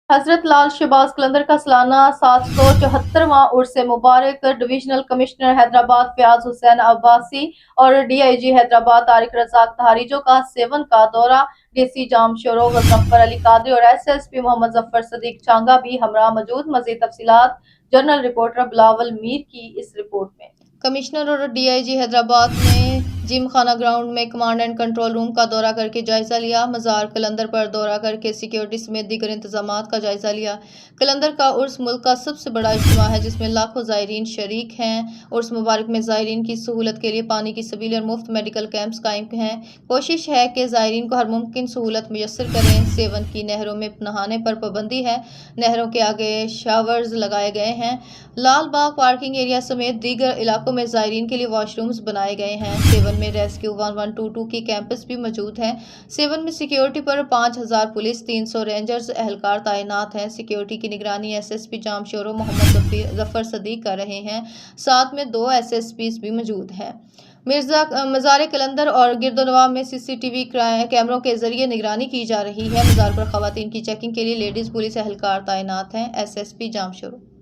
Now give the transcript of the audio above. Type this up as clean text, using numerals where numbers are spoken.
हजरत लाल शहबाज कलंदर का सालाना 774वां उर्स मुबारक divisional commissioner Hyderabad Fayaz Hussain Abbasi और डीआईजी हैदराबाद तारिक रजाक तहारीजों का सेवन का दौरा। डीसी जाम शोरो गजनफर अली कादरी और एसएसपी मोहम्मद जफर सदीक चांगा भी हमरा मौजूद। मजीद तफसीलात जनरल रिपोर्टर बिलावल मीर की इस रिपोर्ट में। कमिश्नर और डीआईजी हैदराबाद ने जिम खाना ग्राउंड में कमांड एंड कंट्रोल रूम का दौरा करके जायजा लिया। मज़ार कलंदर पर दौरा करके सिक्योरिटी समेत दीगर इंतजामात का जायजा लिया। कलंदर का उर्स मुल्क का सबसे बड़ा इज्तिमा है जिसमें लाखों ज़ायरीन शरीक हैं। उर्स मुबारक में ज़ायरीन की सहूलत के लिए पानी की सबील और मुफ्त मेडिकल कैंप्स कायम हैं। कोशिश है कि ज़ायरीन को हर मुमकिन सहूलत मुयस्सर करें। सेवन की नहरों में नहाने पर पाबंदी है। नहरों के आगे शावर्स लगाए गए हैं। लाल बाग पार्किंग एरिया समेत दीगर इलाकों में ज़ायरीन के लिए वॉशरूम्स बनाए गए हैं। सेवन में रेस्क्यू 1122 की कैंपस भी मौजूद है। सेवन में सिक्योरिटी पर 5000 पुलिस 300 रेंजर्स एहलकार तैनात हैं। सिक्योरिटी की निगरानी एसएसपी जाम शोरो मोहम्मद जफर सदीक कर रहे हैं। साथ में 2 एसएसपीज भी मौजूद हैं। मज़ार कलंदर और गिरदोनवा में सीसीटीवी कैमरों के जरिए निगरानी की जा रही है। मज़ार पर खवातीन की चेकिंग के लिए लेडीज पुलिस एहलकार तैनात हैं। एसएसपी जाम शोरो।